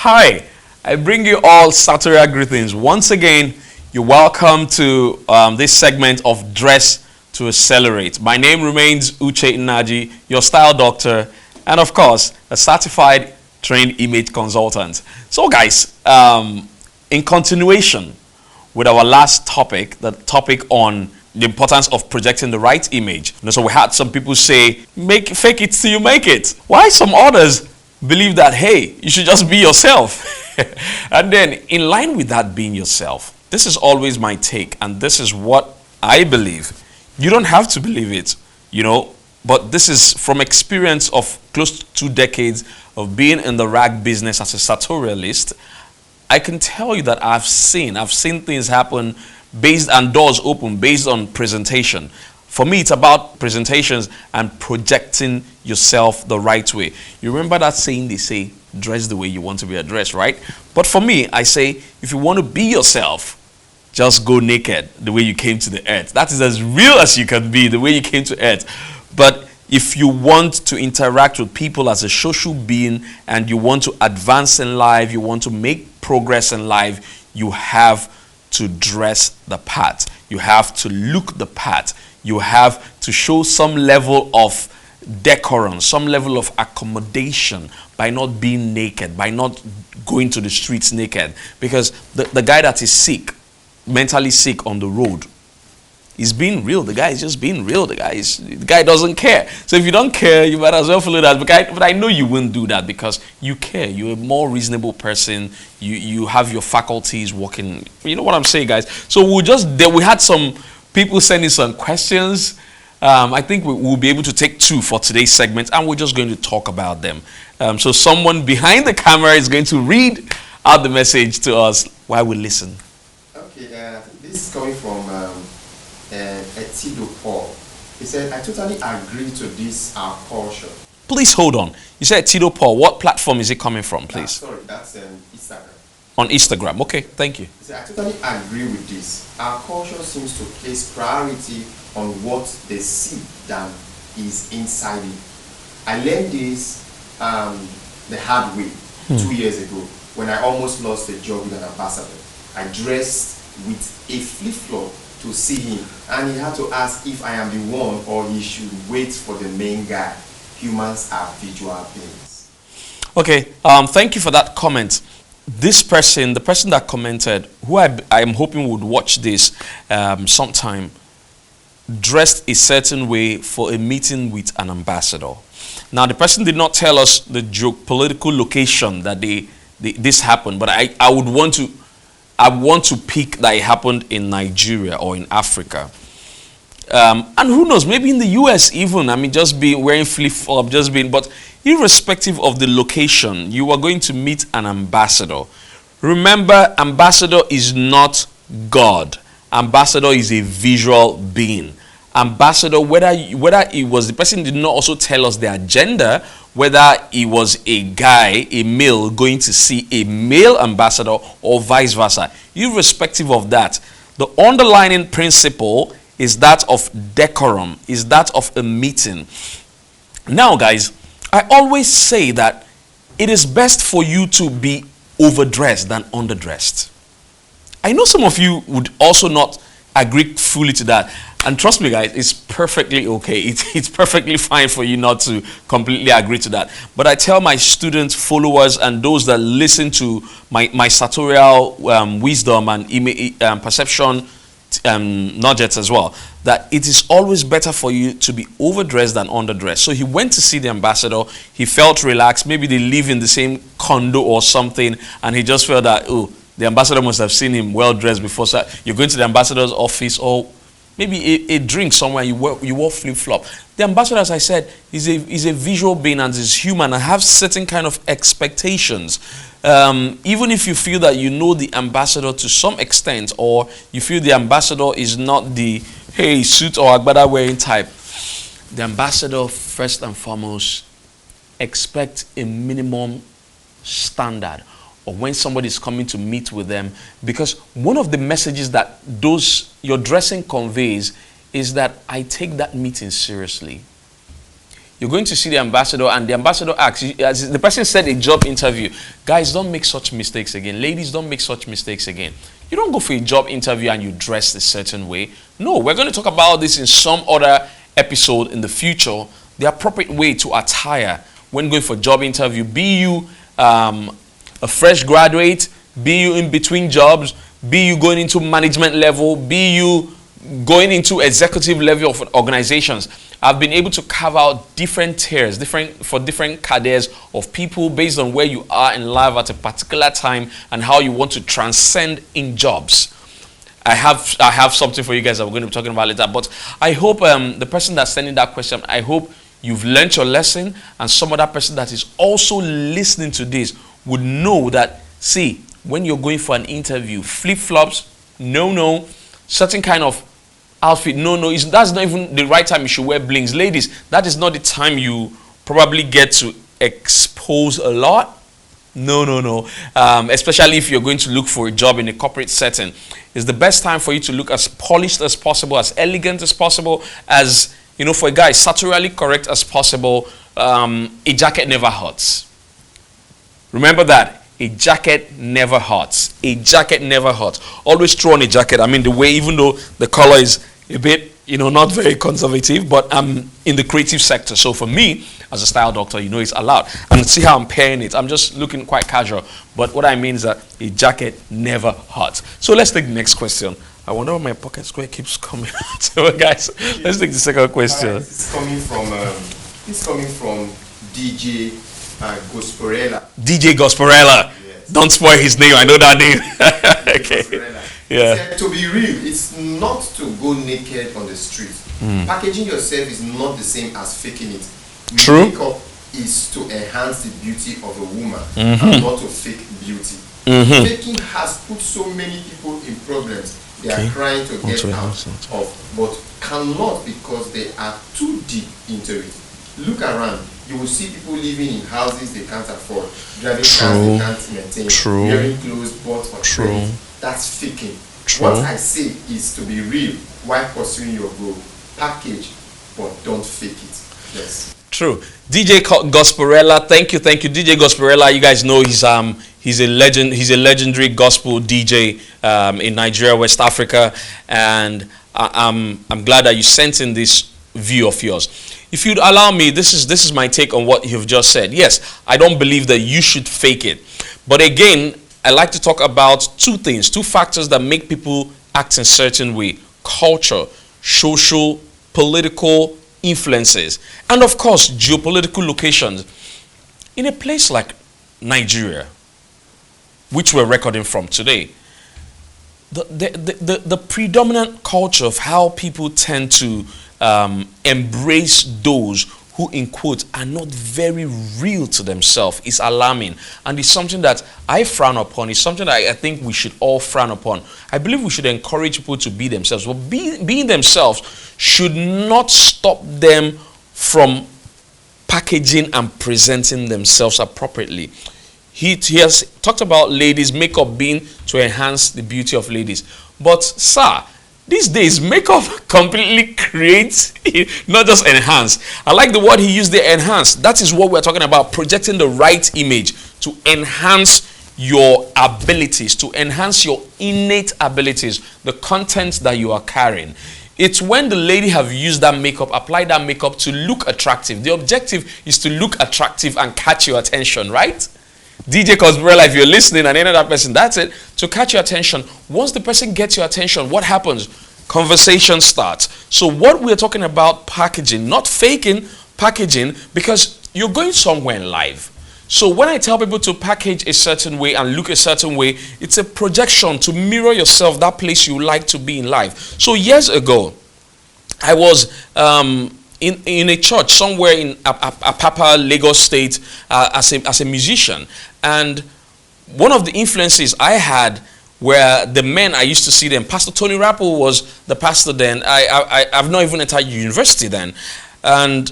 Hi, I bring you all sartorial greetings. Once again, you're welcome to this segment of Dress to Accelerate. My name remains Uche Nnaji, your style doctor, and of course, a certified trained image consultant. So guys, in continuation with our last topic, the topic on the importance of projecting the right image. So we had some people say, fake it till you make it. Why some others believe that, hey, you should just be yourself. And then in line with that being yourself, this is always my take, and this is what I believe. You don't have to believe it, but this is from experience of close to 2 decades of being in the rag business as a sartorialist. I can tell you that I've seen things happen based on doors open, based on presentation. For me, it's about presentations and projecting yourself the right way. You remember that saying they say, dress the way you want to be addressed, right? But for me, I say, if you want to be yourself, just go naked the way you came to the earth. That is as real as you can be, the way you came to earth. But if you want to interact with people as a social being and you want to advance in life, you want to make progress in life, you have to dress the part. You have to look the part. You have to show some level of decorum, some level of accommodation by not being naked, by not going to the streets naked. Because the guy that is sick, mentally sick on the road, is being real. The guy is just being real. The guy doesn't care. So if you don't care, you might as well follow that. But I know you wouldn't do that because you care. You're a more reasonable person. You have your faculties working. You know what I'm saying, guys? So we had some people sending some questions. I think we'll be able to take 2 for today's segment, and we're just going to talk about them. So someone behind the camera is going to read out the message to us while we listen. Okay, this is coming from Etido Paul. He said, I totally agree to this our culture. Please hold on. You said Etido Paul. What platform is it coming from, please? Sorry, that's Instagram. On Instagram. Okay, thank you. He said, I totally agree with this. Our culture seems to place priority on what they see than is inside it. I learned this the hard way 2 years ago when I almost lost a job with an ambassador. I dressed with a flip-flop to see him, and he had to ask if I am the one or he should wait for the main guy. Humans are visual beings. Okay, thank you for that comment. This person, the person that commented, who I am hoping would watch this sometime, dressed a certain way for a meeting with an ambassador. Now, the person did not tell us the political location that this happened, but I want to pick that it happened in Nigeria or in Africa. And who knows, maybe in the US even, just be wearing flip-flop, but irrespective of the location, you are going to meet an ambassador. Remember, ambassador is not God. Ambassador is a visual being. Ambassador, whether it was, the person did not also tell us the agenda, whether it was a guy, a male, going to see a male ambassador or vice versa. Irrespective of that, the underlying principle is that of decorum, is that of a meeting. Now, guys, I always say that it is best for you to be overdressed than underdressed. I know some of you would also not agree fully to that. And trust me, guys, it's perfectly okay. It's perfectly fine for you not to completely agree to that. But I tell my students, followers, and those that listen to my sartorial wisdom and perception nuggets as well, that it is always better for you to be overdressed than underdressed. So he went to see the ambassador. He felt relaxed. Maybe they live in the same condo or something, and he just felt that, oh, the ambassador must have seen him well dressed before. So you're going to the ambassador's office, or maybe a drink somewhere, you wear flip-flop. The ambassador, as I said, is a visual being and is human and have certain kind of expectations. Even if you feel that you know the ambassador to some extent, or you feel the ambassador is not the, hey, suit or agbada wearing type, the ambassador, first and foremost, expect a minimum standard, or when somebody is coming to meet with them, because one of the messages that your dressing conveys is that I take that meeting seriously. you're going to see the ambassador, and the ambassador asks, as the person said, a job interview. Guys, don't make such mistakes again. Ladies, don't make such mistakes again. You don't go for a job interview and you dress a certain way. No, we're going to talk about this in some other episode in the future. The appropriate way to attire when going for job interview. Be you a fresh graduate, be you in between jobs, be you going into management level, be you going into executive level of organizations. I've been able to carve out different tiers, different cadres of people based on where you are in life at a particular time and how you want to transcend in jobs. I have something for you guys that we're going to be talking about later. But I hope the person that's sending that question, I hope you've learned your lesson, and some other person that is also listening to this would know that, see, when you're going for an interview, flip-flops, no, certain kind of outfit, no, that's not even the right time you should wear blings. Ladies, that is not the time you probably get to expose a lot. No. Especially if you're going to look for a job in a corporate setting. It's the best time for you to look as polished as possible, as elegant as possible, as, for a guy, sartorially correct as possible. A jacket never hurts. Remember that. A jacket never hurts. A jacket never hurts. Always throw on a jacket. I mean, the way, even though the color is a bit, not very conservative, but I'm in the creative sector. So for me, as a style doctor, it's allowed. And see how I'm pairing it. I'm just looking quite casual. But what I mean is that a jacket never hurts. So let's take the next question. I wonder why my pocket square keeps coming out. So guys, let's take the second question. Right, it's coming from DJ Gosperella. DJ Gosperella. Yes. Don't spoil his name. I know that name. Okay. Yeah. Said, to be real, it's not to go naked on the street. Packaging yourself is not the same as faking it. True. Makeup is to enhance the beauty of a woman and not to fake beauty. Faking has put so many people in problems. They are trying to get out of, but cannot because they are too deep into it. Look around. You will see people living in houses they can't afford, driving cars they can't maintain, wearing clothes bought for credit. That's faking. What I say is to be real while pursuing your goal. Package, but don't fake it. Yes. True. DJ Gosperella, thank you, DJ Gosperella. You guys know he's a legend. He's a legendary gospel DJ in Nigeria, West Africa, and I'm glad that you sent in this view of yours. If you'd allow me, this is my take on what you've just said. Yes, I don't believe that you should fake it, but again, I like to talk about two factors that make people act in a certain way: culture, social, political influences, and of course geopolitical locations. In a place like Nigeria, which we're recording from today, the predominant culture of how people tend to embrace those who, in quotes, are not very real to themselves is alarming, and it's something that I frown upon. It's something that I think we should all frown upon. I believe we should encourage people to be themselves, but being themselves should not stop them from packaging and presenting themselves appropriately. He has talked about ladies' makeup being to enhance the beauty of ladies, but sir, these days, makeup completely creates, not just enhance. I like the word he used there, enhance. That is what we're talking about, projecting the right image to enhance your abilities, to enhance your innate abilities, the content that you are carrying. It's when the lady have used that makeup, applied that makeup to look attractive. The objective is to look attractive and catch your attention, right? DJ Cosbrella, if you're listening and any other person, that's it. To catch your attention. Once the person gets your attention, what happens? Conversation starts. So what we're talking about, packaging, not faking, packaging, because you're going somewhere in life. So when I tell people to package a certain way and look a certain way, it's a projection to mirror yourself, that place you like to be in life. So years ago, I was in a church somewhere in Apapa, Lagos State, as a musician. And one of the influences I had were the men I used to see them. Pastor Tony Rappel was the pastor then. I've not even entered university then. And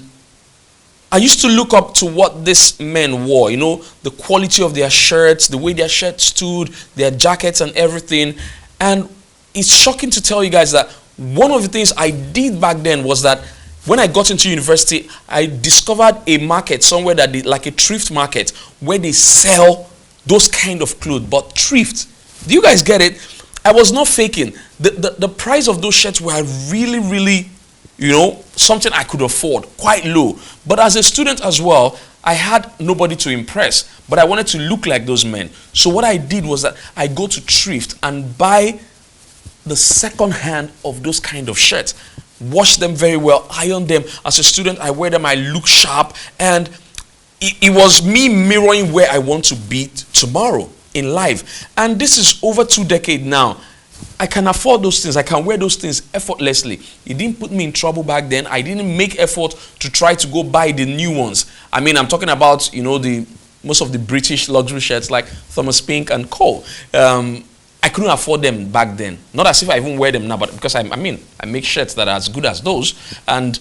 I used to look up to what these men wore, the quality of their shirts, the way their shirts stood, their jackets and everything. And it's shocking to tell you guys that one of the things I did back then was that When I got into university, I discovered a market somewhere that like a thrift market, where they sell those kind of clothes, but thrift. Do you guys get it? I was not faking. The price of those shirts were really, really, something I could afford, quite low. But as a student as well, I had nobody to impress, but I wanted to look like those men. So what I did was that I go to thrift and buy the second hand of those kind of shirts, wash them very well, iron them. As a student, I wear them, I look sharp, and it was me mirroring where I want to be tomorrow in life. And this is over 2 decades now. I can afford those things. I can wear those things effortlessly. It didn't put me in trouble back then. I didn't make effort to try to go buy the new ones. I mean, I'm talking about, most of the British luxury shirts like Thomas Pink and Co. I couldn't afford them back then. Not as if I even wear them now, but because I make shirts that are as good as those. And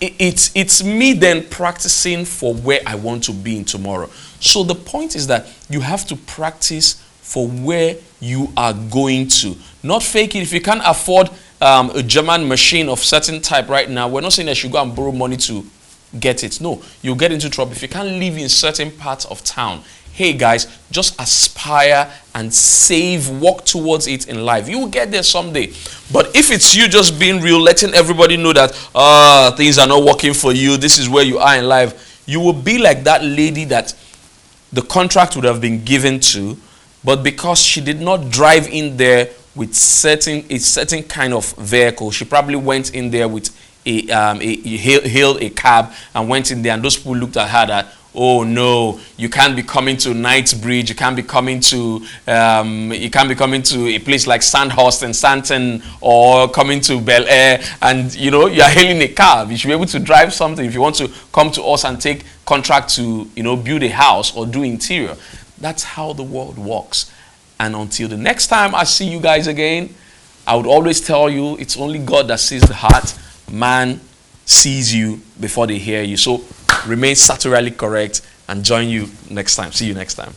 it's me then practicing for where I want to be in tomorrow. So the point is that you have to practice for where you are going to. Not fake it. If you can't afford a German machine of certain type right now, we're not saying that you go and borrow money to get it. No, you'll get into trouble. If you can't live in certain parts of town, hey guys, just aspire and save, walk towards it in life. You will get there someday. But if it's you just being real, letting everybody know that things are not working for you, this is where you are in life, you will be like that lady that the contract would have been given to, but because she did not drive in there with a certain kind of vehicle, she probably went in there with hailed a cab and went in there, and those people looked at her that, oh no, you can't be coming to Knightsbridge, you can't be coming to a place like Sandhurst and Santon, or coming to Bel Air, and you are hailing a cab. You should be able to drive something if you want to come to us and take contract to build a house or do interior. That's how the world works. And until the next time I see you guys again, I would always tell you, it's only God that sees the heart. Man sees you before they hear you. So remain sartorially correct, and join you next time. See you next time.